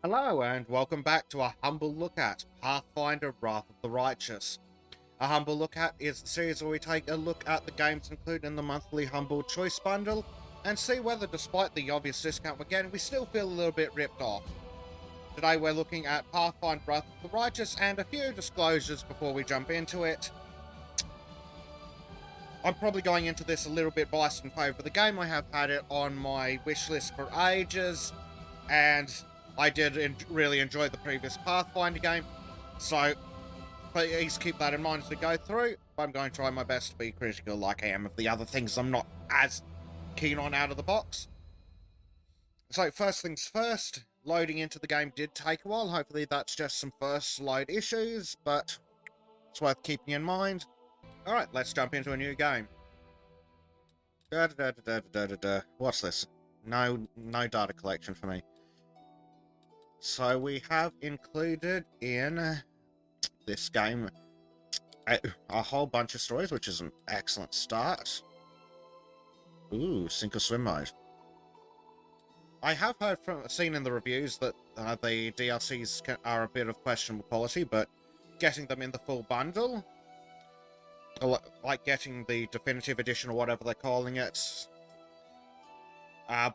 Hello and welcome back to a humble look at Pathfinder Wrath of the Righteous. A humble look at is the series where we take a look at the games included in the monthly Humble Choice Bundle and see whether, despite the obvious discount we're getting, we still feel a little bit ripped off. Today we're looking at Pathfinder Wrath of the Righteous and a few disclosures before we jump into it. I'm probably going into this a little bit biased in favour of the game. I have had it on my wish list for ages, and I did really enjoy the previous Pathfinder game, so please keep that in mind as we go through. I'm going to try my best to be critical like I am of the other things I'm not as keen on out of the box. So first things first, loading into the game did take a while. Hopefully that's just some first load issues, but it's worth keeping in mind. Alright, let's jump into a new game. What's this? No data collection for me. So we have included in this game a whole bunch of stories, which is an excellent start. Ooh, sink or swim mode. I have seen in the reviews that the DLCs are a bit of questionable quality, but getting them in the full bundle, like getting the definitive edition or whatever they're calling it,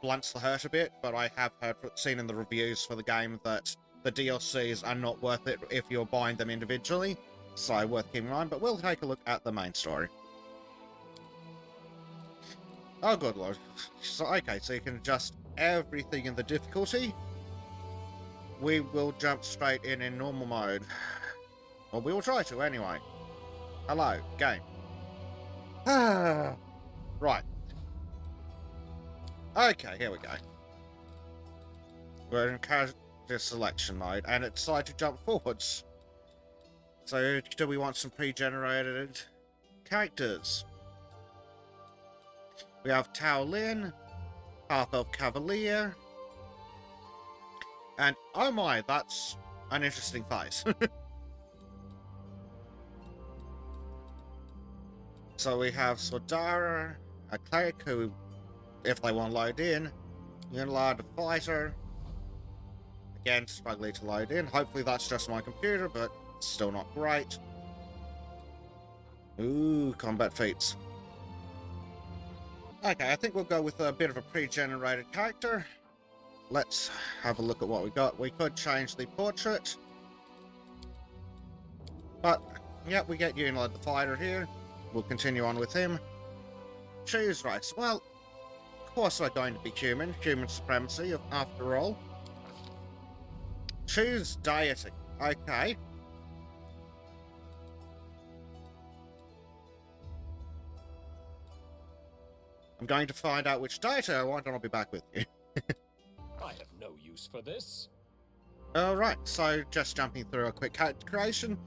blunts the hurt a bit. But I have seen in the reviews for the game that the DLCs are not worth it if you're buying them individually, so worth keeping in mind. But we'll take a look at the main story. Oh good lord. So okay, so you can adjust everything in the difficulty. We will jump straight in normal mode. Well, we will try to anyway. Hello, game. Right. Okay, here we go. We're in character selection mode, and it's decided to jump forwards. So, do we want some pre-generated characters? We have Tao Lin, Half-Elf Cavalier, and oh my, that's an interesting face. So we have Sodara, a cleric who, if they want to load in, Unilad, a fighter. Again, struggling to load in. Hopefully that's just my computer, but still not great. Ooh, combat feats. Okay, I think we'll go with a bit of a pre-generated character. Let's have a look at what we got. We could change the portrait, but yeah, we get Unilad the fighter here. We'll continue on with him. Choose race. Well, of course we're going to be human. Human supremacy, after all. Choose deity. Okay. I'm going to find out which deity I want, and I'll be back with you. I have no use for this. Alright, so just jumping through a quick character creation.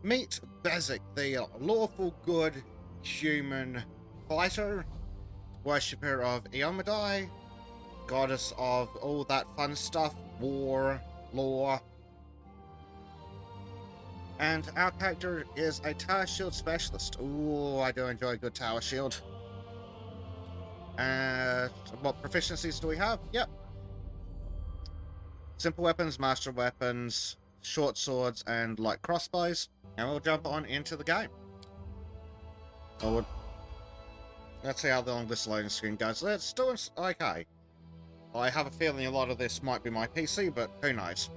Meet Bezic, the lawful good human fighter, worshipper of Iomadai, goddess of all that fun stuff, war, law. And our character is a tower shield specialist. Ooh, I do enjoy a good tower shield. What proficiencies do we have? Yep. Simple weapons, master weapons, short swords, and light crossbows. And we'll jump on into the game. Let's see how long this loading screen goes. Let's do it. Okay. I have a feeling a lot of this might be my PC, but who knows.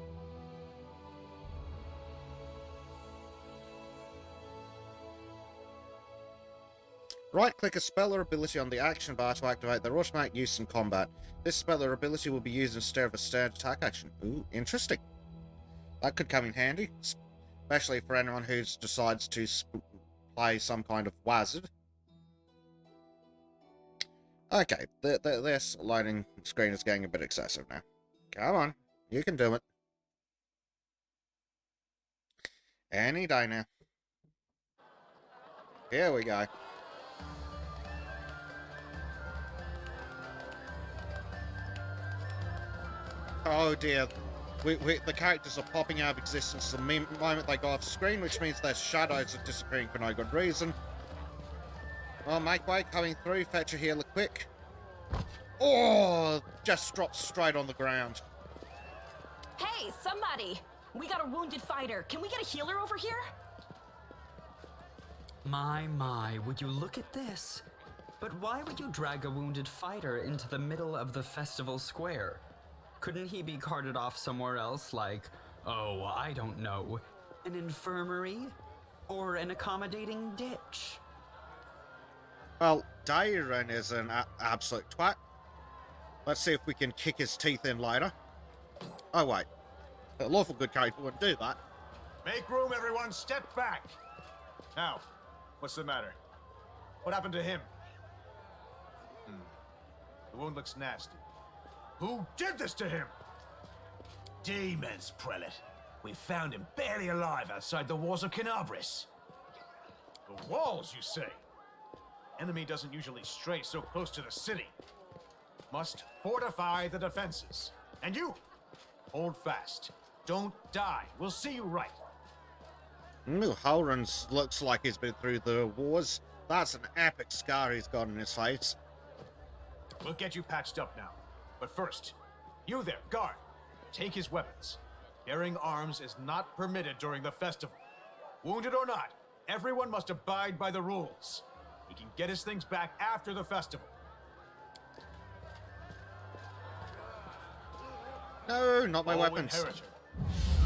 Right-click a spell or ability on the action bar to activate their automatic use in combat. This spell or ability will be used instead of a standard attack action. Ooh, interesting. That could come in handy, especially for anyone who decides to play some kind of wizard. Okay, this loading screen is getting a bit excessive now. Come on, you can do it. Any day now. Here we go. Oh dear. The characters are popping out of existence the moment they go off screen, which means their shadows are disappearing for no good reason. Well, make way, coming through, fetch a healer quick. Oh, just dropped straight on the ground. Hey, somebody! We got a wounded fighter. Can we get a healer over here? My, would you look at this? But why would you drag a wounded fighter into the middle of the festival square? Couldn't he be carted off somewhere else, like, oh, I don't know, an infirmary? Or an accommodating ditch? Well, Dairon is an absolute twat. Let's see if we can kick his teeth in later. Oh, wait. A lawful good character wouldn't do that. Make room, everyone. Step back. Now, what's the matter? What happened to him? The wound looks nasty. Who did this to him? Demons, Prelate. We found him barely alive outside the walls of Canabris. The walls, you say? Enemy doesn't usually stray so close to the city. Must fortify the defenses. And you, hold fast. Don't die. We'll see you right. Halrons looks like he's been through the wars. That's an epic scar he's got on his face. We'll get you patched up now. But first, you there, guard. Take his weapons. Bearing arms is not permitted during the festival. Wounded or not, everyone must abide by the rules. He can get his things back after the festival. No, not my weapons. Inheritor,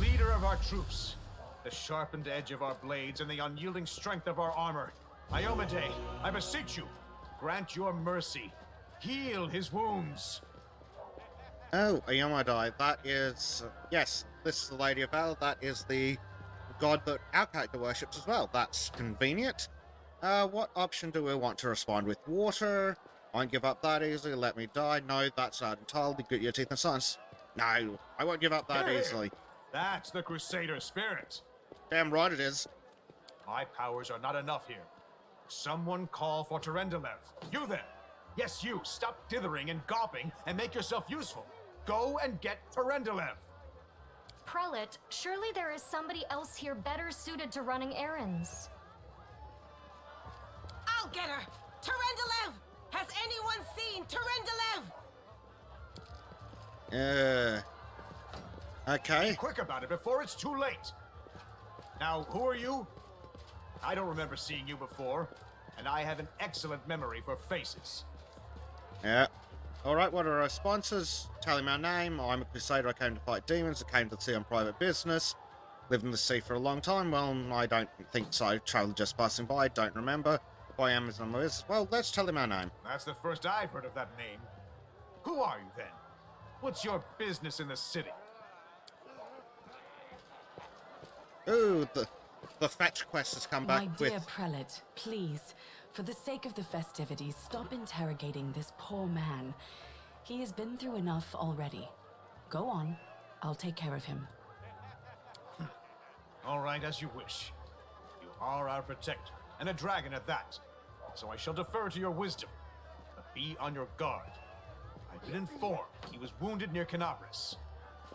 leader of our troops, the sharpened edge of our blades and the unyielding strength of our armor. Iomade, I beseech you, grant your mercy. Heal his wounds. Oh, Iomade, that is... yes, this is the Lady of Valor. That is the god that our character worships as well. That's convenient. What option do we want to respond with? Water? Won't give up that easily. Let me die. No, that's not entirely good. Your teeth and science. No, I won't give up that easily. That's the Crusader spirit. Damn right it is. My powers are not enough here. Someone call for Terendelev. You there. Yes, you. Stop dithering and gawping and make yourself useful. Go and get Terendelev. Prelate, surely there is somebody else here better suited to running errands. I'll get her! Terendelev! Has anyone seen Terendelev? Okay. Be quick about it before it's too late. Now, who are you? I don't remember seeing you before, and I have an excellent memory for faces. Yeah. Alright, what are our sponsors? Tell him our name. I'm a Crusader. I came to fight demons. I came to the sea on private business. Lived in the sea for a long time. Well, I don't think so. Traveled just passing by. Don't remember. Who I am is on the list. Well, let's tell him our name. That's the first I've heard of that name. Who are you, then? What's your business in the city? Ooh, the fetch quest has come back My with... dear Prelate, please, for the sake of the festivities, stop interrogating this poor man. He has been through enough already. Go on. I'll take care of him. All right, as you wish. You are our protector, and a dragon at that. So I shall defer to your wisdom. But be on your guard. I've been informed he was wounded near Canabris.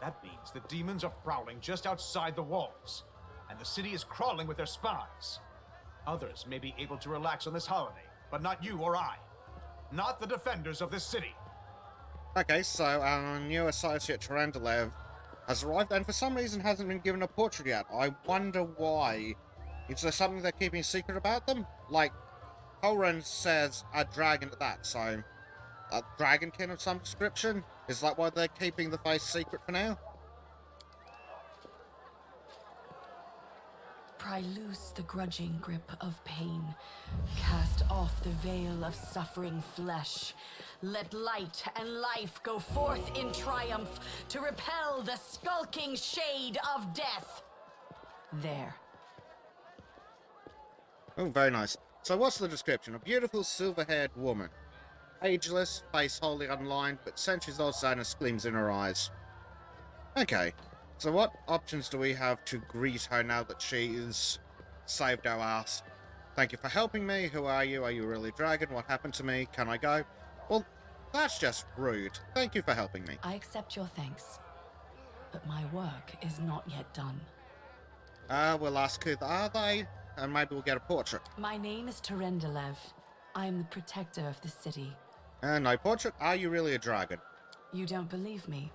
That means the demons are prowling just outside the walls, and the city is crawling with their spies. Others may be able to relax on this holiday, but not you or I. Not the defenders of this city. Okay, so our new associate Terendelev has arrived and for some reason hasn't been given a portrait yet. I wonder why. Is there something they're keeping secret about them? Like, Holren says a dragon at that, so a dragonkin of some description? Is that why they're keeping the face secret for now? Pry loose the grudging grip of pain. Cast off the veil of suffering flesh. Let light and life go forth in triumph to repel the skulking shade of death. There. Oh, very nice. So what's the description? A beautiful silver-haired woman. Ageless, face wholly unlined, but centuries old sadness gleams in her eyes. Okay, so what options do we have to greet her now that she's saved our ass? Thank you for helping me. Who are you? Are you really a dragon? What happened to me? Can I go? Well, that's just rude. Thank you for helping me. I accept your thanks. But my work is not yet done. We'll ask who are they, and maybe we'll get a portrait. My name is Terendelev. I am the protector of the city. No portrait? Are you really a dragon? You don't believe me?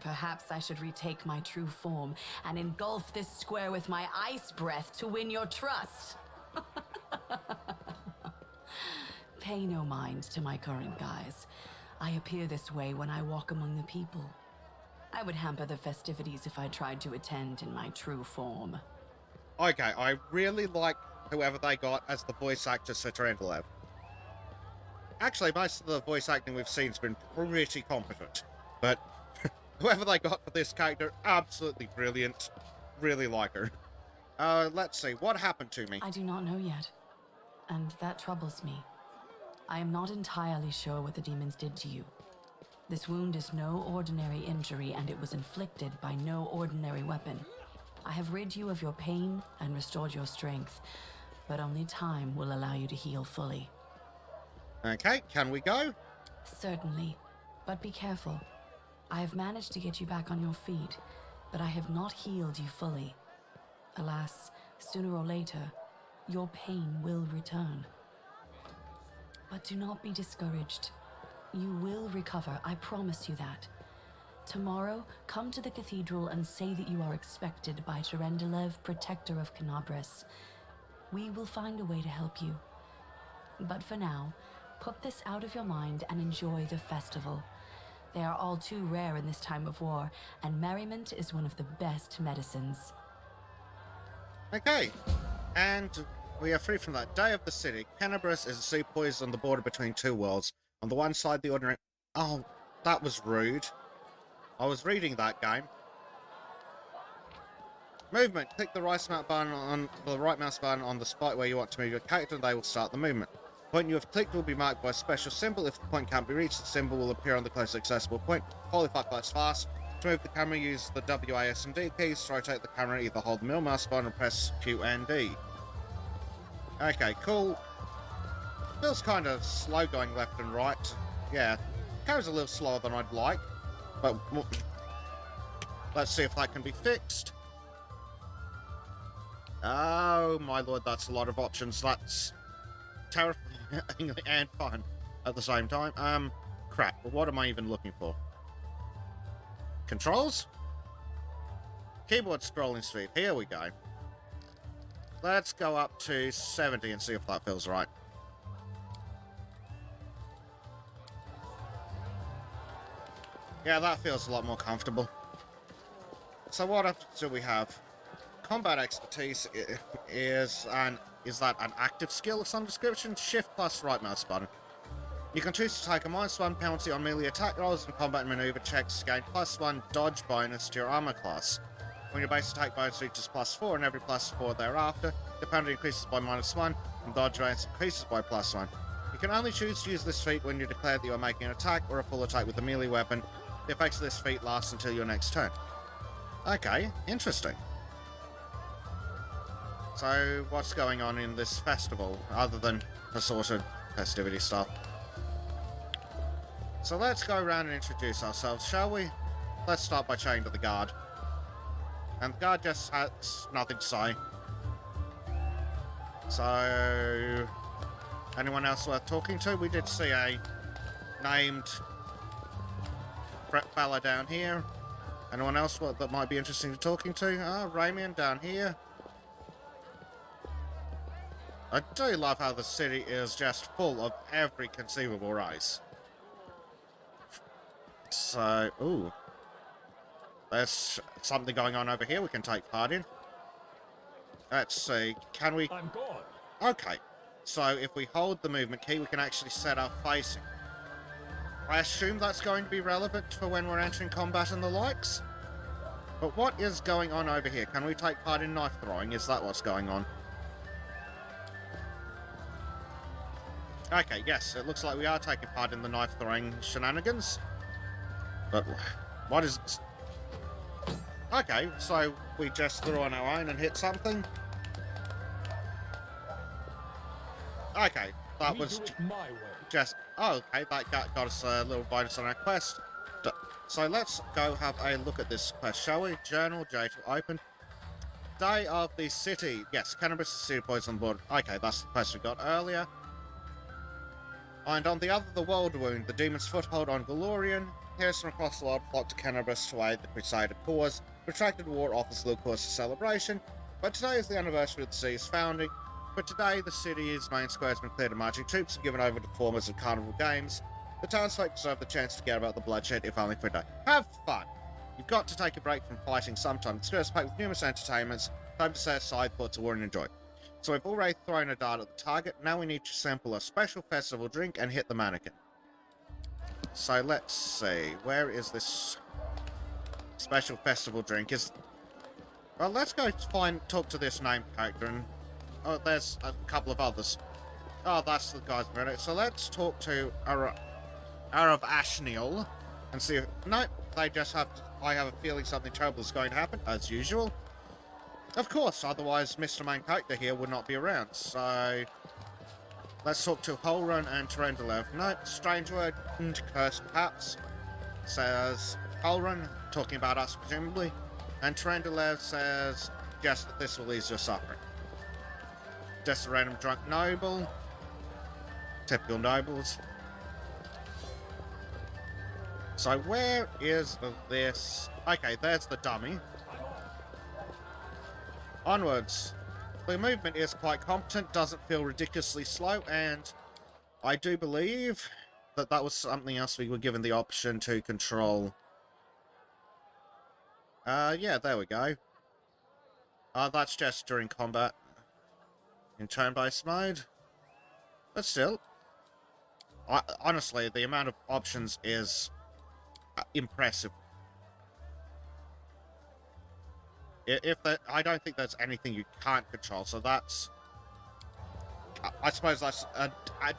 Perhaps I should retake my true form and engulf this square with my ice breath to win your trust. Pay no mind to my current guise. I appear this way when I walk among the people. I would hamper the festivities if I tried to attend in my true form. Okay, I really like whoever they got as the voice actress for Trendlev. Actually, most of the voice acting we've seen has been pretty competent, but whoever they got for this character, absolutely brilliant. Really like her. Let's see, what happened to me? I do not know yet, and that troubles me. I am not entirely sure what the demons did to you. This wound is no ordinary injury, and it was inflicted by no ordinary weapon. I have rid you of your pain and restored your strength, but only time will allow you to heal fully. Okay, can we go? Certainly, but be careful. I have managed to get you back on your feet, but I have not healed you fully. Alas, sooner or later, your pain will return. But do not be discouraged. You will recover, I promise you that. Tomorrow, come to the cathedral and say that you are expected by Terendelev, Protector of Canabris. We will find a way to help you. But for now, put this out of your mind and enjoy the festival. They are all too rare in this time of war, and merriment is one of the best medicines. Okay, and we are free from that. Day of the City. Canabris is a sea poised on the border between two worlds. On the one side, the ordinary... Oh, that was rude. I was reading that game. Movement. Click the right mouse button on the spot where you want to move your character and they will start the movement. The point you have clicked will be marked by a special symbol. If the point can't be reached, the symbol will appear on the closest accessible point. Holy fuck, that's fast. To move the camera, use the W, A, S, and D keys. To rotate the camera, either hold the middle mouse button or press Q and D. Okay, cool. Feels kind of slow going left and right. Yeah, carries a little slower than I'd like, but let's see if that can be fixed. Oh my lord, that's a lot of options. That's terrifying and fun at the same time. Crap, what am I even looking for? Controls? Keyboard scrolling speed, here we go. Let's go up to 70 and see if that feels right. Yeah, that feels a lot more comfortable. So what do we have? Combat expertise is that an active skill of some description? Shift plus right mouse button. You can choose to take a -1 penalty on melee attack rolls and combat maneuver checks to gain +1 dodge bonus to your armor class. When your base attack bonus reaches +4 and every +4 thereafter, the penalty increases by -1 and dodge bonus increases by +1. You can only choose to use this feat when you declare that you are making an attack or a full attack with a melee weapon. The effects of this feat last until your next turn. Okay, interesting. So, what's going on in this festival, other than assorted festivity stuff? So let's go around and introduce ourselves, shall we? Let's start by chatting to the guard. And the guard just has nothing to say. So, anyone else worth talking to? We did see a named fella down here. Anyone else that might be interesting to talking to? Oh, Ramian down here. I do love how the city is just full of every conceivable race. So, ooh. There's something going on over here we can take part in. Let's see, can we... I'm gone. Okay, so if we hold the movement key, we can actually set our facing. I assume that's going to be relevant for when we're entering combat and the likes. But what is going on over here? Can we take part in knife throwing? Is that what's going on? Okay, yes, it looks like we are taking part in the knife throwing shenanigans. But what is... Okay, so we just threw on our own and hit something. Okay, that We was do it my way. just... Oh, okay, that got us a little bonus on our quest. So let's go have a look at this quest, shall we? Journal, J to open. Day of the City. Yes, Cannabis City Boys on board. Okay, that's the quest we got earlier. And on the other, the World Wound, the demon's foothold on Galorian. Heroes from across the world flocked to Cannabis to aid the Crusader cause. Protracted war offers little cause for celebration, but today is the anniversary of the city's founding. But today, the city's main square has been cleared of marching troops and given over to performers and carnival games. The townsfolk deserve the chance to get about the bloodshed, if only for a day. Have fun! You've got to take a break from fighting sometime. The square is packed with numerous entertainments. Time to set aside thoughts of war and enjoy. So we've already thrown a dart at the target. Now we need to sample a special festival drink and hit the mannequin. So let's see. Where is this special festival drink? Well, let's go talk to this named character. And oh, there's a couple of others. Oh, that's the guy's minute. So let's talk to Arav Ashniel and see if... No, they just have to... I have a feeling something terrible is going to happen, as usual. Of course, otherwise Mr. Main Character here would not be around, so... Let's talk to Holrun and Terendelev. No, strange word, curse perhaps. Says Holrun, talking about us presumably. And Terendelev says, just that this will ease your suffering. Just a random drunk noble. Typical nobles. So where is this? Okay, there's the dummy. Onwards. The movement is quite competent, doesn't feel ridiculously slow, and I do believe that that was something else we were given the option to control. Yeah, there we go. That's just during combat. In turn-based mode. But still. Honestly, the amount of options is... impressive. I don't think there's anything you can't control, so that's... I suppose that's a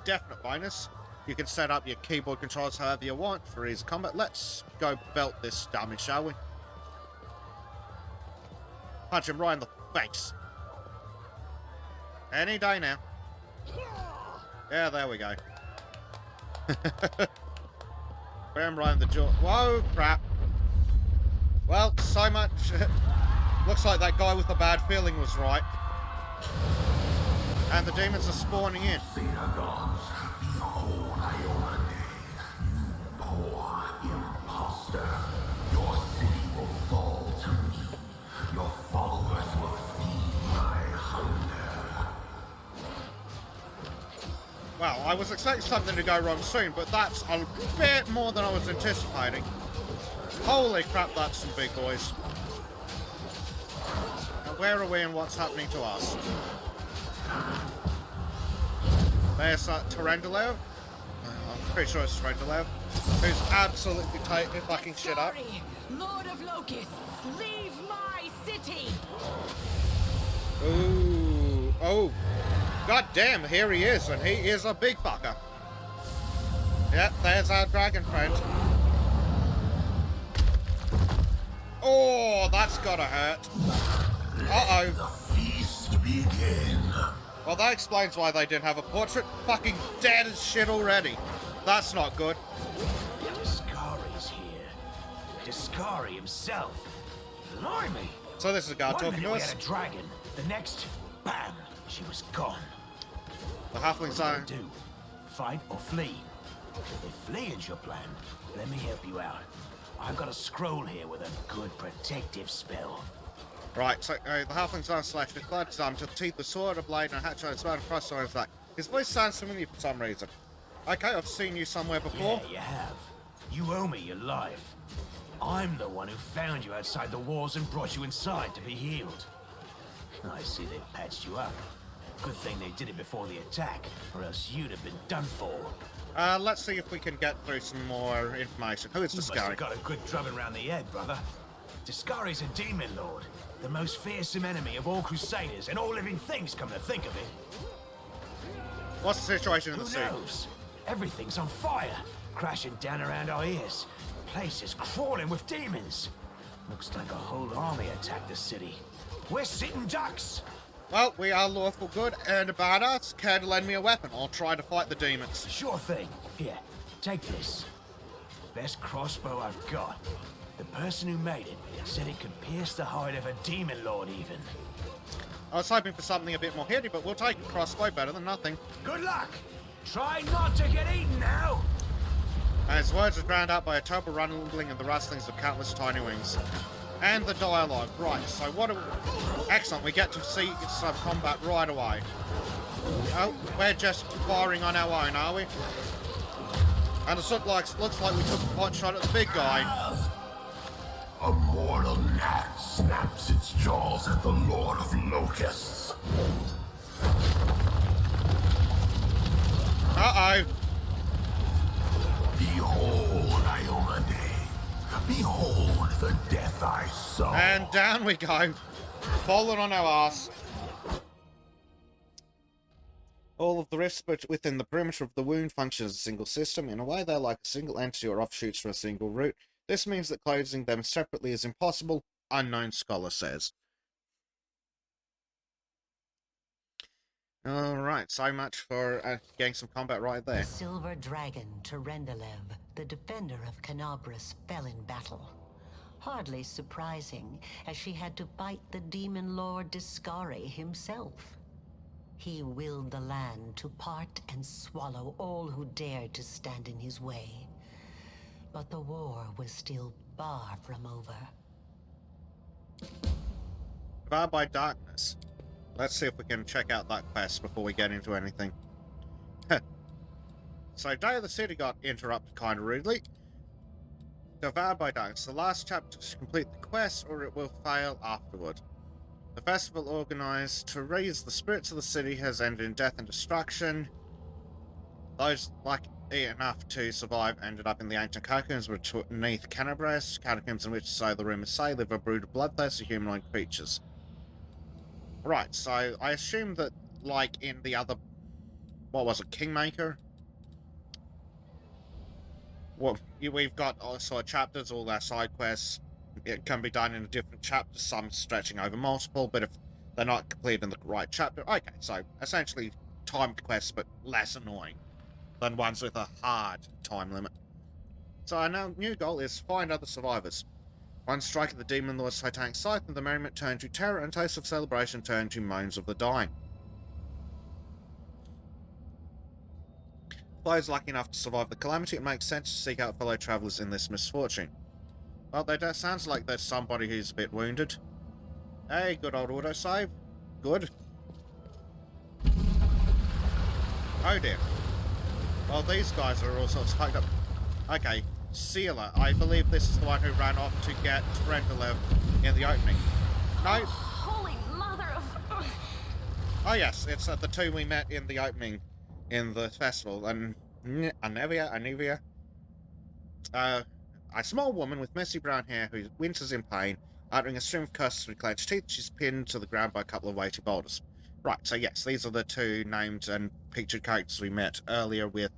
definite bonus. You can set up your keyboard controls however you want for easy combat. Let's go belt this dummy, shall we? Punch him right in the face. Any day now. Yeah, there we go. Bam right in the jaw. Whoa, crap. Well, so much... Looks like that guy with the bad feeling was right. And the demons are spawning in. Synagogues, behold Iona Day, you poor imposter. Your city will fall to me. Your followers will feed my hunger. Well, I was expecting something to go wrong soon, but that's a bit more than I was anticipating. Holy crap, that's some big boys. Now, where are we and what's happening to us? There's Terendelev. I'm pretty sure it's Terendelev. Who's absolutely fucking shit up. Lord of Locusts, leave my city! Ooh. Oh. God damn, here he is, and he is a big fucker. Yep, there's our dragon friend. Oh, that's gotta hurt. Uh-oh. The feast begin. Well, that explains why they didn't have a portrait. Fucking dead as shit already. That's not good. Discari's here. Discari himself. Blimey. So this is a guy One talking minute to we us. had a dragon. The next, bam, she was gone. The halflings What are... do? Fight or flee? If fleeing's your plan, let me help you out. I've got a scroll here with a good protective spell. Right, so the halflings are slashed with blood, to the teeth, the sword, a blade, and a hatchet, and a and cross on his back. His voice sounds familiar for some reason. Okay, I've seen you somewhere before. Yeah, you have. You owe me your life. I'm the one who found you outside the walls and brought you inside to be healed. I see they patched you up. Good thing they did it before the attack, or else you'd have been done for. Let's see if we can get through some more information. Who is You must Discari? have got a good drubbing round the head, brother. Discari's a demon lord, the most fearsome enemy of all crusaders and all living things, come to think of it. What's the situation in Who the city? knows? Everything's on fire, crashing down around our ears. The place is crawling with demons. Looks like a whole army attacked the city. We're sitting ducks. Well, we are lawful good and a badass. Care to lend me a weapon? I'll try to fight the demons. Sure thing. Here, take this. Best crossbow I've got. The person who made it said it could pierce the hide of a demon lord even. I was hoping for something a bit more heady, but we'll take a crossbow, better than nothing. Good luck! Try not to get eaten now! And his words are drowned out by a terrible rumbling and the rustlings of countless tiny wings. And the dialogue. Right, so what are we... Excellent, we get to see some combat right away. Oh, we're just firing on our own, are we? And it looks like we took a pot shot at the big guy. A mortal gnat snaps its jaws at the Lord of Locusts. Uh-oh. Behold, Iomade. Behold the death I saw. And down we go. Falling on our ass. All of the rifts within the perimeter of the wound function as a single system. In a way, they're like a single entity or offshoots for a single root. This means that closing them separately is impossible, unknown scholar says. Alright, so much for getting some combat right there. The silver dragon, Terendelev, the defender of Canabras, fell in battle. Hardly surprising, as she had to fight the demon lord Discari himself. He willed the land to part and swallow all who dared to stand in his way. But the war was still far from over. Devoured by darkness. Let's see if we can check out that quest before we get into anything. So, Day of the City got interrupted kind of rudely. Devoured by darkness. The last chapter to complete the quest, or it will fail afterward. The festival organized to raise the spirits of the city has ended in death and destruction. Those lucky enough to survive ended up in the ancient catacombs beneath Canabras, catacombs in which, so the rumors say, live a brood of bloodthirsty humanoid creatures. Right, so I assume that, like in the other, what was it, Kingmaker? Well, we've got sort of chapters, all our side quests. It can be done in a different chapter, some stretching over multiple, but if they're not completed in the right chapter, okay, so essentially timed quests, but less annoying than ones with a hard time limit. So our new goal is find other survivors. One strike of the demon lord's titanic scythe, and the merriment turned to terror, and taste of celebration turned to moans of the dying. For those lucky enough to survive the calamity, it makes sense to seek out fellow travellers in this misfortune. Well, that sounds like there's somebody who's a bit wounded. Hey, good old autosave. Good. Oh dear. Well, these guys are all sorts of fucked up. Okay, Sealer. I believe this is the one who ran off to get Terendelev in the opening. No? Holy mother of... Oh yes, it's the two we met in the opening in the festival. And Anivia. A small woman with messy brown hair who winces in pain, uttering a stream of curses through clenched teeth. She's pinned to the ground by a couple of weighty boulders. Right, so yes, these are the two named and pictured characters we met earlier with...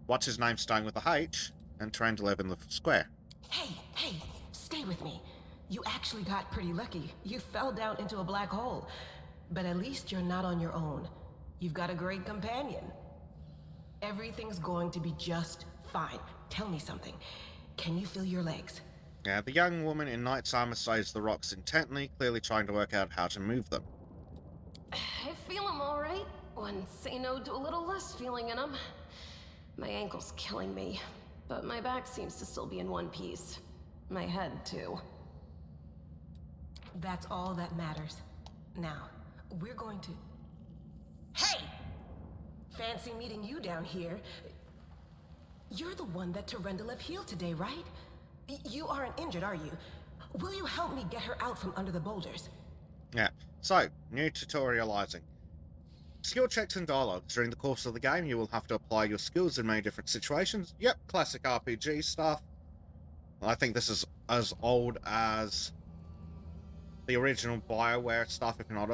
What's his name starting with a H, and Terendelev in the square. Hey, stay with me. You actually got pretty lucky. You fell down into a black hole. But at least you're not on your own. You've got a great companion. Everything's going to be just fine. Tell me something. Can you feel your legs? Yeah, the young woman in knight's armor studies the rocks intently, clearly trying to work out how to move them. I feel them all right. One say no to a little less feeling in them. My ankle's killing me, but my back seems to still be in one piece. My head, too. That's all that matters. Now, we're going to... Hey! Fancy meeting you down here. You're the one that Terendelev healed today, right? You aren't injured, are you? Will you help me get her out from under the boulders? Yeah, so, new tutorializing. Skill checks and dialogue. During the course of the game, you will have to apply your skills in many different situations. Yep, classic RPG stuff. I think this is as old as the original BioWare stuff, if not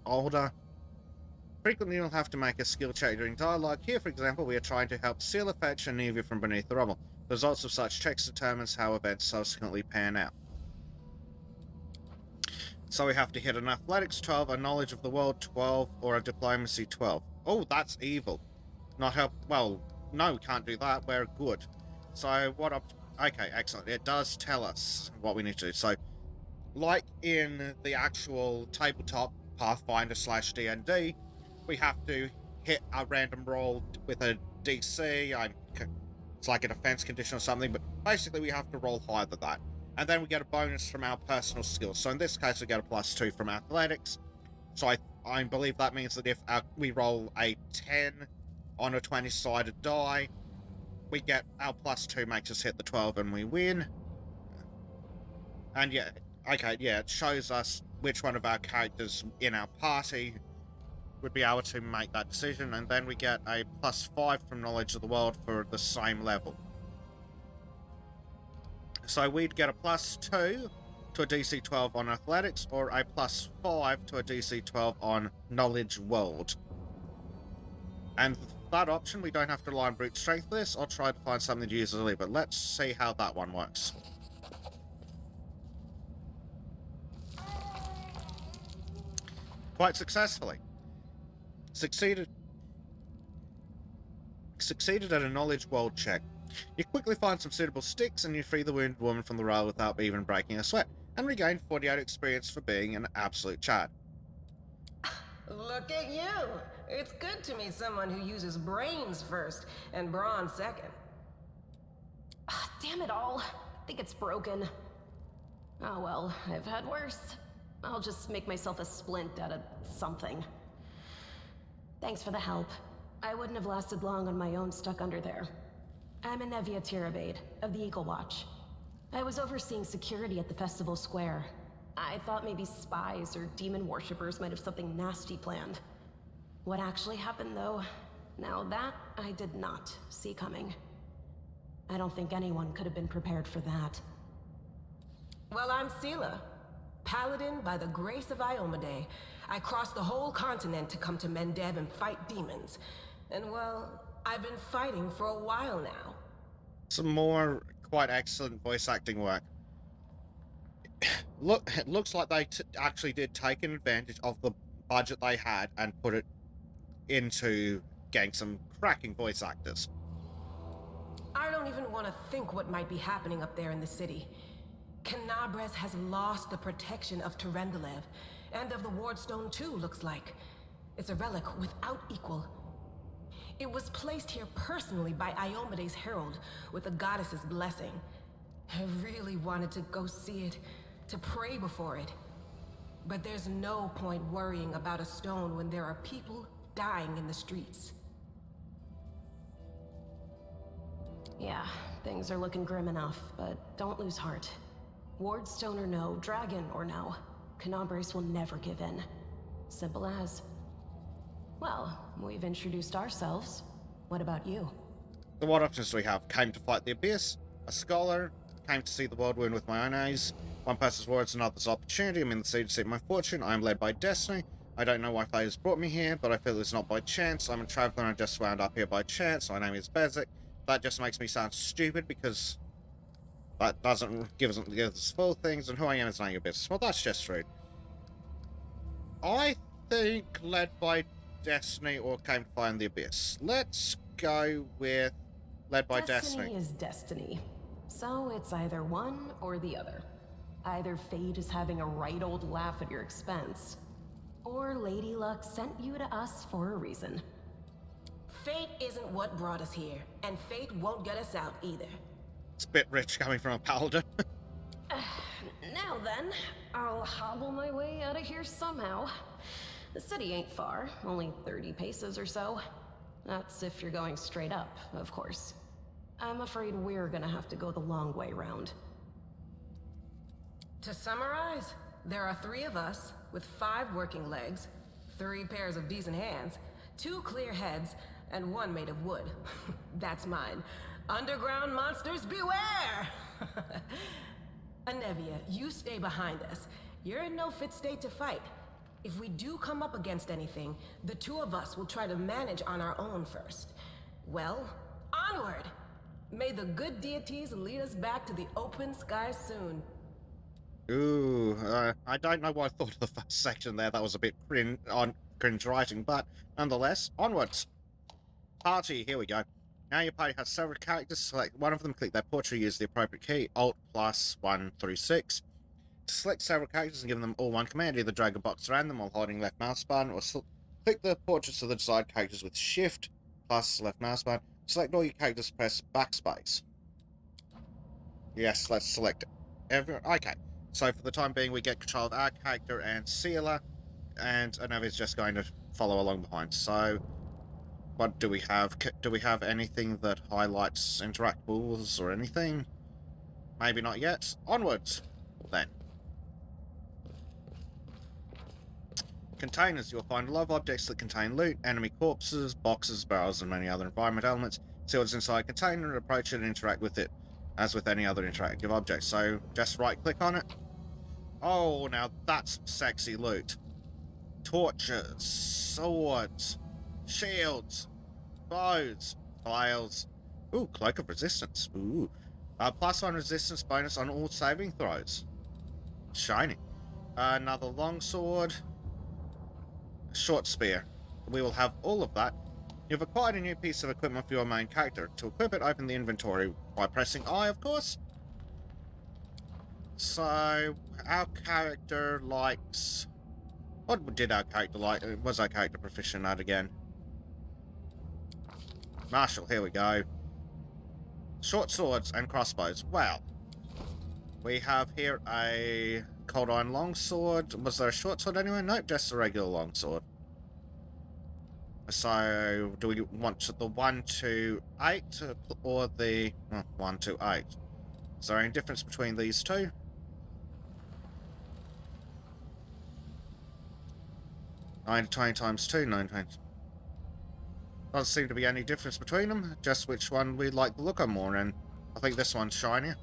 older. Frequently, you'll have to make a skill check during dialogue. Here, for example, we are trying to help Sealer fetch Anivia from beneath the rubble. The results of such checks determines how events subsequently pan out. So we have to hit an Athletics 12, a Knowledge of the World 12, or a Diplomacy 12. Oh, that's evil. Not help... Well, no, we can't do that. We're good. So, okay, excellent. It does tell us what we need to do. So, like in the actual tabletop Pathfinder /D&D, we have to hit a random roll with a DC. I'm it's like a defense condition or something, but basically we have to roll higher than that. And then we get a bonus from our personal skills. So in this case, we get a +2 from athletics. So I believe that means that if we roll a 10 on a 20-sided die, we get our +2 makes us hit the 12 and we win. And yeah, okay, yeah, it shows us which one of our characters in our party would be able to make that decision, and then we get a +5 from knowledge of the world for the same level. So we'd get a +2 to a DC 12 on athletics, or a +5 to a DC 12 on knowledge world. And that option, we don't have to rely on brute strength for this. I'll try to find something to use early, but let's see how that one works. Quite successfully. Succeeded at a knowledge world check. You quickly find some suitable sticks and you free the wounded woman from the rail without even breaking a sweat, and regain 48 experience for being an absolute Chad. Look at you! It's good to meet someone who uses brains first and brawn second. Damn it all. I think it's broken. Oh well, I've had worse. I'll just make myself a splint out of something. Thanks for the help. I wouldn't have lasted long on my own stuck under there. I'm Anevia Tirabade, of the Eagle Watch. I was overseeing security at the festival square. I thought maybe spies or demon worshippers might have something nasty planned. What actually happened, though, now that I did not see coming. I don't think anyone could have been prepared for that. Well, I'm Sela, paladin by the grace of Iomade. I crossed the whole continent to come to Mendev and fight demons. And well, I've been fighting for a while now. Some more quite excellent voice acting work. It looks like they actually did take an advantage of the budget they had and put it into getting some cracking voice actors. I don't even want to think what might be happening up there in the city. Canabres has lost the protection of Terendelev, and of the Wardstone too, looks like. It's a relic without equal. It was placed here personally by Iomede's herald, with the goddess's blessing. I really wanted to go see it, to pray before it. But there's no point worrying about a stone when there are people dying in the streets. Yeah, things are looking grim enough, but don't lose heart. Wardstone or no, dragon or no, Canabres will never give in. Simple as. Well, we've introduced ourselves. What about you? So what options do we have? Came to fight the Abyss, a scholar, came to see the world wound with my own eyes, one person's words, another's opportunity, I'm in the sea to seek my fortune, I am led by destiny, I don't know why fate has brought me here, but I feel it's not by chance, I'm a traveler and I just wound up here by chance, my name is Bezic. That just makes me sound stupid because that doesn't give us full things, and who I am is none of your business. Well, that's just rude. I think led by destiny or came to find the Abyss. Let's go with led by destiny. Destiny is destiny. So it's either one or the other. Either fate is having a right old laugh at your expense, or Lady Luck sent you to us for a reason. Fate isn't what brought us here, and fate won't get us out either. It's a bit rich coming from a paladin. Now then, I'll hobble my way out of here somehow. The city ain't far, only 30 paces or so. That's if you're going straight up, of course. I'm afraid we're gonna have to go the long way round. To summarize, there are 3 of us, with 5 working legs, 3 pairs of decent hands, 2 clear heads, and 1 made of wood. That's mine. Underground monsters beware! Anevia, you stay behind us. You're in no fit state to fight. If we do come up against anything, the 2 of us will try to manage on our own first. Well, onward! May the good deities lead us back to the open sky soon. Ooh, I don't know why I thought of the first section there. That was a bit cringe writing, but nonetheless, onwards. Party, here we go. Now your party has several characters. Select one of them, click their portrait, use the appropriate key, Alt plus 1 through 6. To select several characters and give them all one command, either drag a box around them while holding left mouse button, or click the portraits of the desired characters with Shift plus left mouse button, Select all your characters, press backspace. Yes, let's select everyone. Okay, so for the time being, we get control of our character and Sealer, and Anavi's just going to follow along behind. So, what do we have? Do we have anything that highlights interactables or anything? Maybe not yet. Onwards, then. Containers. You'll find a lot of objects that contain loot, enemy corpses, boxes, barrels, and many other environment elements. See what's inside a container and approach it and interact with it as with any other interactive object. So just right click on it. Oh, now that's sexy loot. Torches, swords, shields, bows, flails. Ooh, cloak of resistance. Ooh. +1 resistance bonus on all saving throws. Shiny. Another longsword. Short spear. We will have all of that. You've acquired a new piece of equipment for your main character. To equip it, open the inventory by pressing I, of course. So, our character likes... What did our character like? Was our character proficient at again? Martial, here we go. Short swords and crossbows. Well, we have here a cold iron longsword. Was there a short sword anyway? Nope, just a regular longsword. So, do we want the 128 or the 128? Is there any difference between these two? Nine to 20 times 2, 9 times. Doesn't seem to be any difference between them, just which one we like the look of more, and I think this one's shinier.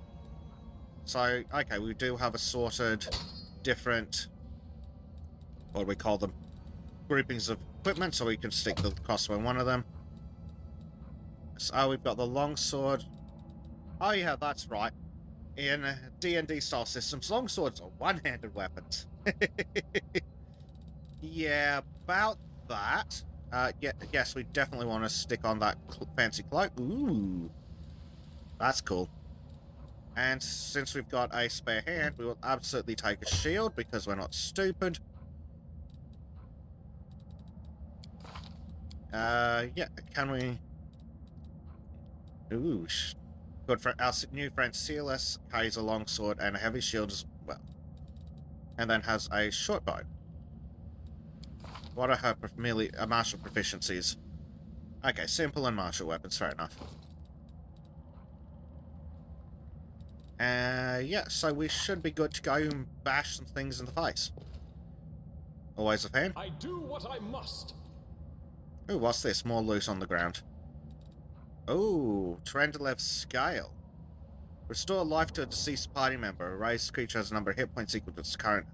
So, okay, we do have assorted different, what do we call them, groupings of equipment, so we can stick the crossbow in one of them. So we've got the longsword. Oh yeah, that's right. In D&D style systems, longswords are one-handed weapons. Yeah, about that. Yes, we definitely want to stick on that fancy cloak. Ooh, that's cool. And since we've got a spare hand, we will absolutely take a shield because we're not stupid. Yeah, can we... Ooh, good for our new friend Sealess carries a long sword and a heavy shield as well. And then has a short bow. What are her martial proficiencies? Okay, simple and martial weapons, fair enough. Yeah, so we should be good to go and bash some things in the face. Always a fan. I do what I must. Ooh, what's this? More loot on the ground. Ooh, Trendalev's Scale. Restore life to a deceased party member. Raise the creature has a number of hit points equal to its current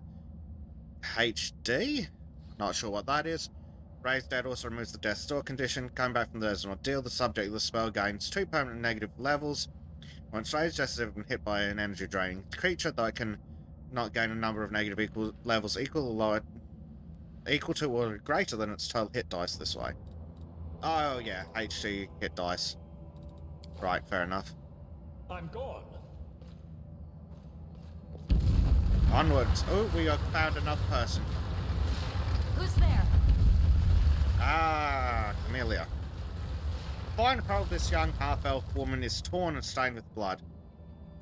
HD? Not sure what that is. Raise dead also removes the death store condition. Coming back from the as an ordeal, the subject of the spell gains 2 permanent negative levels. Once raised, just as if been hit by an energy draining creature, though it can not gain a number of negative levels equal to or greater than its total hit dice this way. Oh yeah, HD hit dice. Right, fair enough. I'm gone. Onwards. Oh, we have found another person. Who's there? Ah, Camellia. The fine apparel of this young half-elf woman is torn and stained with blood.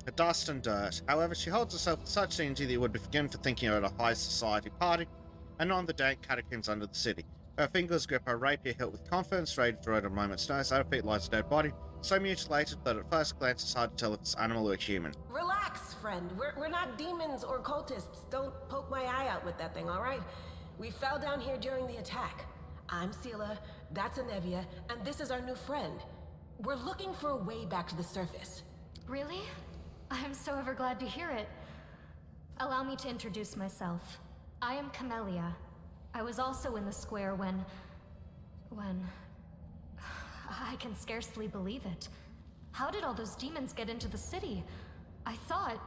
Her dust and dirt. However, she holds herself with such dignity that you would be forgiven for thinking her at a high society party, and not in the dank catacombs under the city. Her fingers grip her rapier hilt with confidence, ready to draw at a moment's notice. At her feet lies a dead body, so mutilated that at first glance it's hard to tell if it's animal or human. Relax, friend. We're not demons or cultists. Don't poke my eye out with that thing, all right? We fell down here during the attack. I'm Sela, that's Anevia, and this is our new friend. We're looking for a way back to the surface. Really? I'm so ever glad to hear it. Allow me to introduce myself. I am Camellia. I was also in the square when... I can scarcely believe it. How did all those demons get into the city? I thought,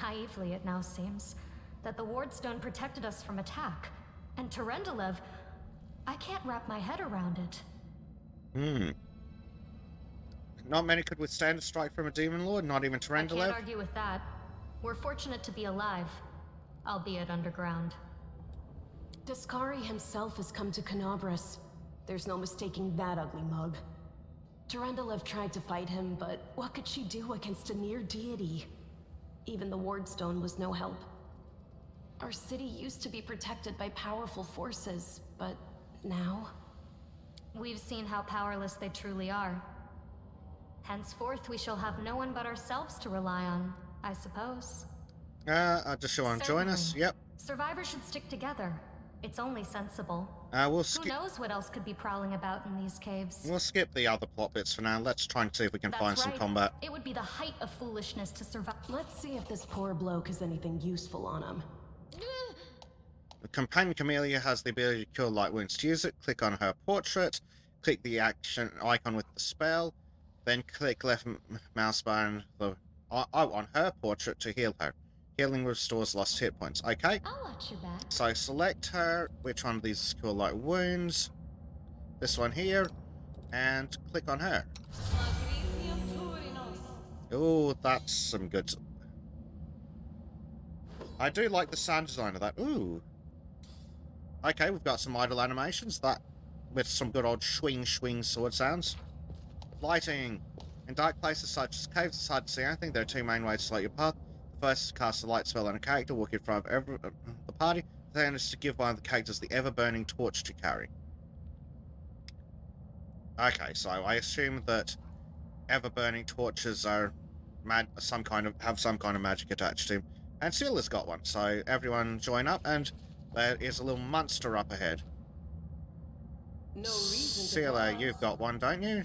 naively it now seems, that the Wardstone protected us from attack. And Terendelev, I can't wrap my head around it. Not many could withstand a strike from a demon lord, not even Terendelev. I can't argue with that. We're fortunate to be alive, albeit underground. Discari himself has come to Canabras. There's no mistaking that ugly mug. Durendalev tried to fight him, but what could she do against a near deity? Even the Wardstone was no help. Our city used to be protected by powerful forces, but now... We've seen how powerless they truly are. Henceforth, we shall have no one but ourselves to rely on, I suppose. Just you want to join us? Certainly. Yep. Survivors should stick together. It's only sensible. We'll Who skip. knows what else could be prowling about in these caves? We'll skip the other plot bits for now. Let's try and see if we can That's find some right. combat. It would be the height of foolishness to survive. Let's see if this poor bloke has anything useful on him. The companion Camellia has the ability to cure light wounds. To use it, click on her portrait, click the action icon with the spell, then click left mouse bar on her portrait to heal her. Healing restores lost hit points. Okay. I'll watch your back. So select her. Which one of these is cure light wounds? This one here, and click on her. Oh, that's some good. I do like the sound design of that. Ooh. Okay, we've got some idle animations that with some good old swing sword sounds. Lighting. In dark places such as caves, it's hard to see anything. There are two main ways to light your path. The first is to cast a light spell on a character walking in front of the party. The second is to give one of the characters the ever-burning torch to carry. Okay, so I assume that ever-burning torches are have some kind of magic attached to them. And Sealer's got one, so everyone join up, and there is a little monster up ahead. No reason to Sealer, pause. you've got one, don't you?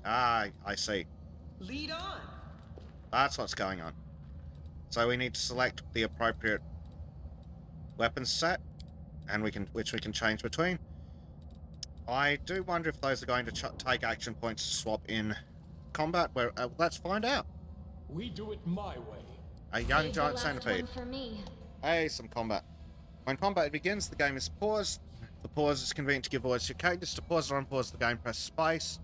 Ah, I see. Lead on! That's what's going on. So we need to select the appropriate weapon set, and which we can change between. I do wonder if those are going to take action points to swap in combat. Where let's find out. We do it my way. A young Save the giant last centipede. one for me. Hey, some combat. When combat begins, the game is paused. The pause is convenient to give voice to your characters. To pause or unpause the game, press space.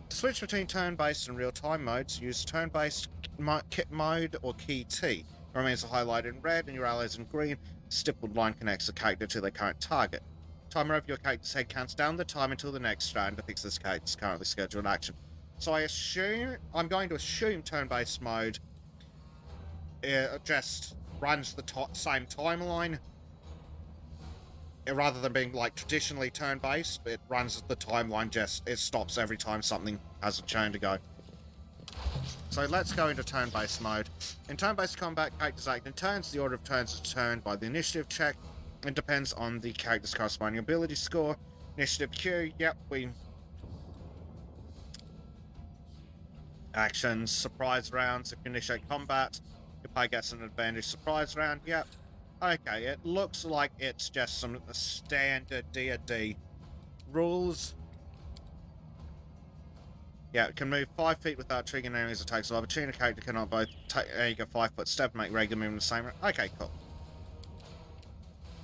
To switch between turn-based and real-time modes, use turn-based mode or key T. It remains highlighted in red and your allies in green. The stippled line connects the character to their current target. Timer over your character's head counts down the time until the next strand depicts this character's currently scheduled action. So I'm going to assume turn-based mode just runs the same timeline. Rather than being like traditionally turn-based, it runs the timeline, it stops every time something has a turn to go. So let's go into turn-based mode. In turn-based combat, characters act in turns. The order of turns is determined by the initiative check. It depends on the character's corresponding ability score. Initiative Q, yep, Actions, surprise rounds. If you initiate combat, your player gets an advantage surprise round, yep. Okay, it looks like it's just some standard D&D rules. Yeah, it can move 5 feet without triggering enemies' attacks of opportunity. A character cannot both take a 5-foot step and make regular movement the same. Okay, cool.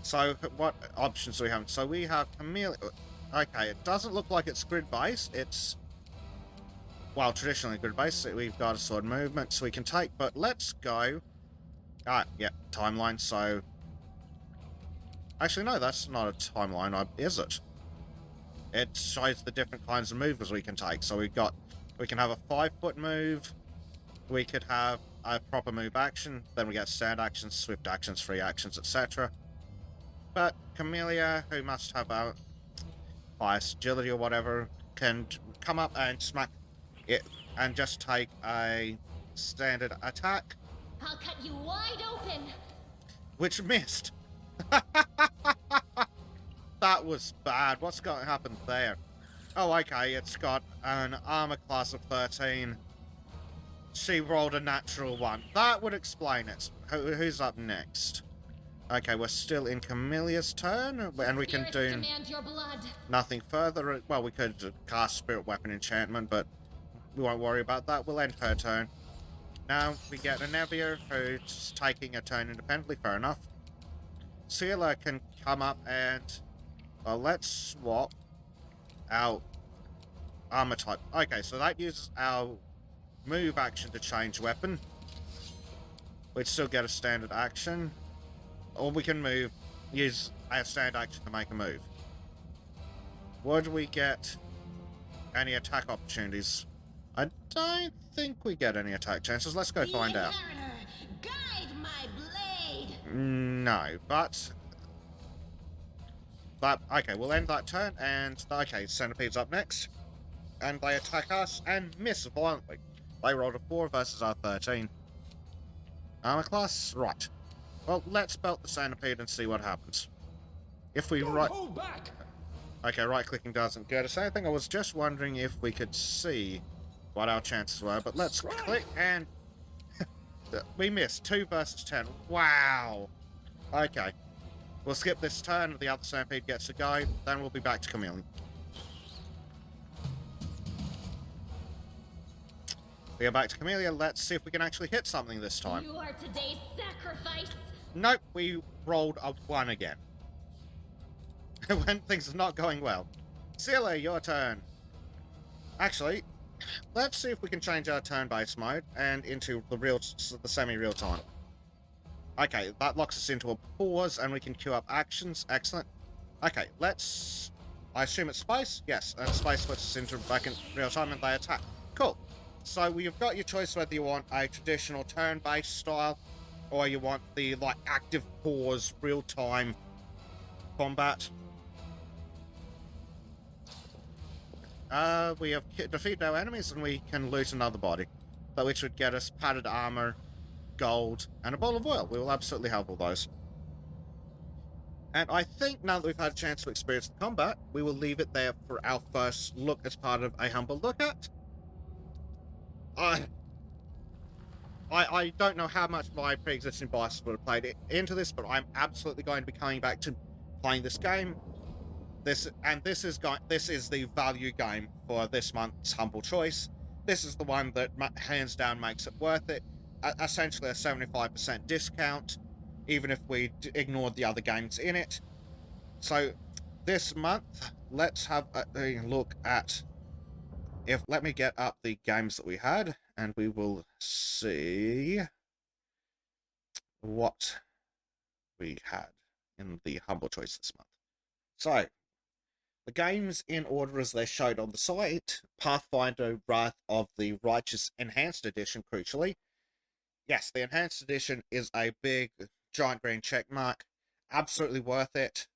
So, what options do we have? So we have Camellia. Okay, it doesn't look like it's grid-based. It's, well, traditionally grid-based. We've got a sword movement so we can take, but let's go. Yeah, timeline, so... Actually, no, that's not a timeline, is it? It shows the different kinds of moves we can take. So we can have a 5-foot move, we could have a proper move action, then we get stand actions, swift actions, free actions, etc. But Camellia, who must have a highest agility or whatever, can come up and smack it and just take a standard attack. I'll cut you wide open. Which missed. That was bad. What's going to happen there? Oh, okay. It's got an armor class of 13. She rolled a natural 1. That would explain it. Who's up next? Okay, we're still in Camellia's turn, and we can do Demand your blood. nothing further. Well, we could cast Spirit Weapon Enchantment, but we won't worry about that. We'll end her turn. Now we get Anevia, who's taking a turn independently. Fair enough. Sealer can come up and... Well, let's swap our armor type. Okay, so that uses our move action to change weapon. We'd still get a standard action. Or we can use our standard action to make a move. would we get any attack opportunities? I don't think we get any attack chances. Let's go find out. Guide my blade! No, but okay, we'll end that turn, and okay, Centipede's up next. And they attack us and miss violently. They rolled a 4 versus our 13. Armor class? Right. Well, let's belt the Centipede and see what happens. If we right... Hold back! Okay, right-clicking doesn't get us anything. I was just wondering if we could see what our chances were, but let's click and... we missed. 2 versus 10. Wow! Okay. We'll skip this turn, the other Centipede gets a go, then we'll be back to Chameleon. We are back to Camellia. Let's see if we can actually hit something this time. You are today's sacrifice. Nope, we rolled a 1 again. When things are not going well. Celia, your turn. Actually, let's see if we can change our turn-based mode and into the semi-real time. Okay, that locks us into a pause and we can queue up actions. Excellent. Okay, let's... I assume it's space? Yes, and space puts us into back in real time and they attack. Cool. So you've got your choice whether you want a traditional turn-based style or you want the like active pause, real-time combat. We have defeated our enemies and we can loot another body, which would get us padded armor, gold, and a bowl of oil. We will absolutely have all those. And I think now that we've had a chance to experience the combat, we will leave it there for our first look as part of a humble look at. I don't know how much my pre-existing bias would have played into this, but I'm absolutely going to be coming back to playing this game. This is the value game for this month's Humble Choice. This is the one that hands down makes it worth it. Essentially a 75% discount, even if we ignored the other games in it. So this month, let's have a look at... Let me get up the games that we had, and we will see what we had in the Humble Choice this month. So, the games in order as they showed on the site: Pathfinder Wrath of the Righteous Enhanced Edition, crucially. Yes, the Enhanced Edition is a big, giant green check mark. Absolutely worth it.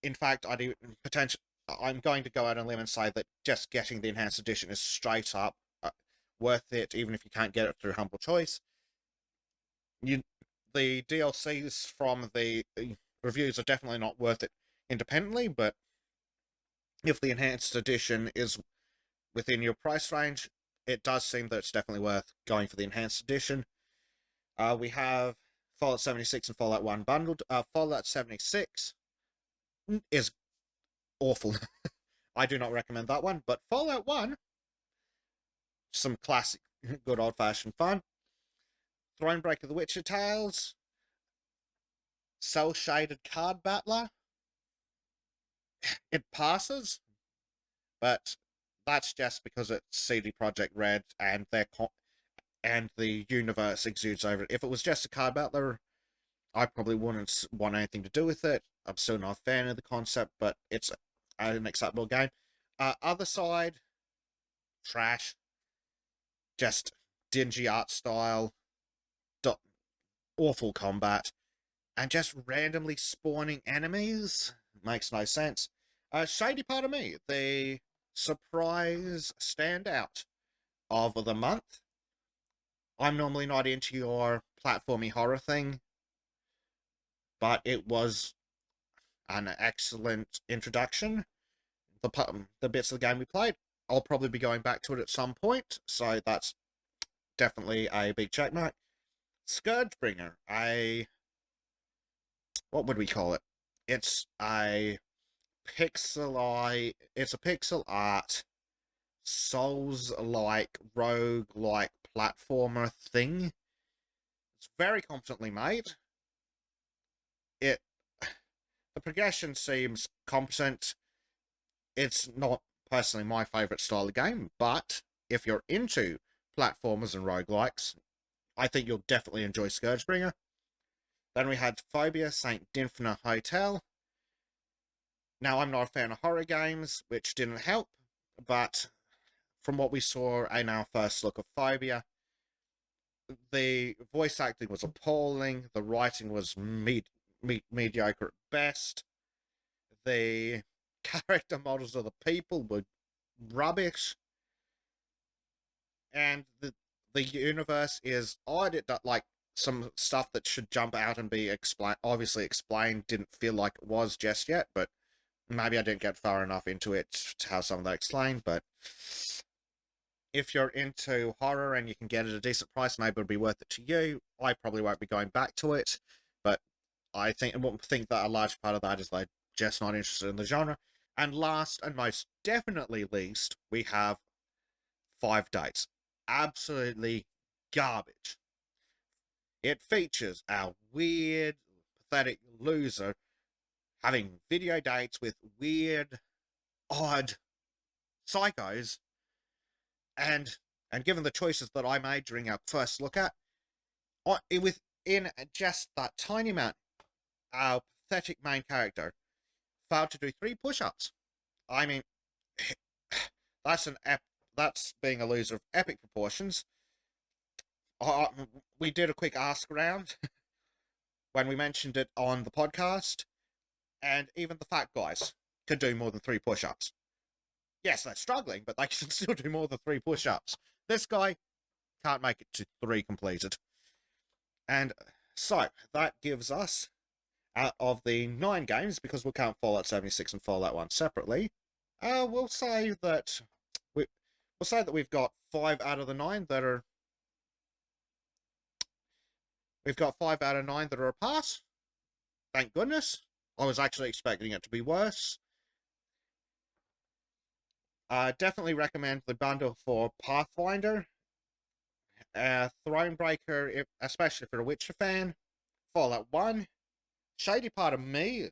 In fact, I'm going to go out on a limb and say that just getting the Enhanced Edition is straight up worth it, even if you can't get it through Humble Choice. The DLCs from the reviews are definitely not worth it independently, but if the Enhanced Edition is within your price range, it does seem that it's definitely worth going for the Enhanced Edition. We have Fallout 76 and Fallout 1 bundled. Fallout 76 is awful. I do not recommend that one, but Fallout 1, some classic, good old-fashioned fun. Thronebreaker The Witcher Tales, Cell-Shaded Card Battler. It passes, but that's just because it's CD Projekt Red and and the universe exudes over it. If it was just a card battler, I probably wouldn't want anything to do with it. I'm still not a fan of the concept, but it's an acceptable game. Other side, trash. Just dingy art style, awful combat, and just randomly spawning enemies. Makes no sense. Shady Part of Me, the surprise standout of the month. I'm normally not into your platformy horror thing, but it was an excellent introduction. The bits of the game we played, I'll probably be going back to it at some point, so that's definitely a big checkmark. Scourgebringer, what would we call it? It's a pixel art, Souls-like, rogue-like platformer thing. It's very competently made. The progression seems competent. It's not personally my favourite style of game, but if you're into platformers and roguelikes, I think you'll definitely enjoy Scourgebringer. Then we had Phobia, St. Dinfna Hotel. Now, I'm not a fan of horror games, which didn't help, but from what we saw in our first look of Phobia, the voice acting was appalling, the writing was mediocre at best, the character models of the people were rubbish, and the universe is odd. It like some stuff that should jump out and be obviously explained didn't feel like it was just yet, but maybe I didn't get far enough into it to have some of that explained. But if you're into horror and you can get it at a decent price, maybe it'll be worth it to you. I probably won't be going back to it, but I think that a large part of that is they're just not interested in the genre. And last and most definitely least, we have 5 Dates. Absolutely garbage. It features our weird, pathetic loser having video dates with weird, odd psychos, and given the choices that I made during our first look at, within just that tiny amount, our pathetic main character failed to do 3 push-ups. I mean, that's that's being a loser of epic proportions. We did a quick ask around when we mentioned it on the podcast, and even the fat guys could do more than 3 push-ups. Yes, they're struggling, but they can still do more than 3 push-ups. This guy can't make it to 3 completed. And so, that gives us, out of the 9 games, because we'll count Fallout 76 and Fallout 1 separately, we'll say that we've got 5 out of the 9 that are... We've got 5 out of 9 that are a pass. Thank goodness. I was actually expecting it to be worse. Definitely recommend the bundle for Pathfinder, Thronebreaker, especially if you're a Witcher fan, Fallout 1, Shady Part of Me,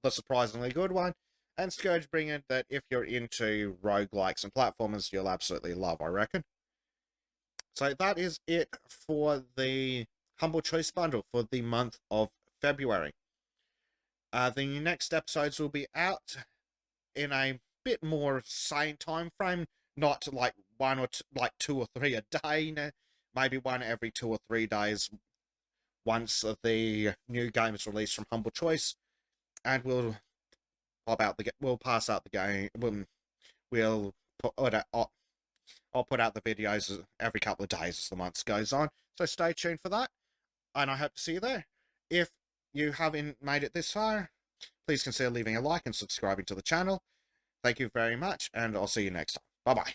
the surprisingly good one, and Scourgebringer, that if you're into roguelikes and platformers, you'll absolutely love, I reckon. So that is it for the Humble Choice bundle for the month of February. The next episodes will be out in a bit more sane time frame, not like 2 or 3 a day, maybe one every 2 or 3 days once the new game is released from Humble Choice, and we'll pass out the game. I'll put out the videos every couple of days as the months goes on. So stay tuned for that, and I hope to see you there. If you haven't made it this far, please consider leaving a like and subscribing to the channel. Thank you very much, and I'll see you next time. Bye-bye.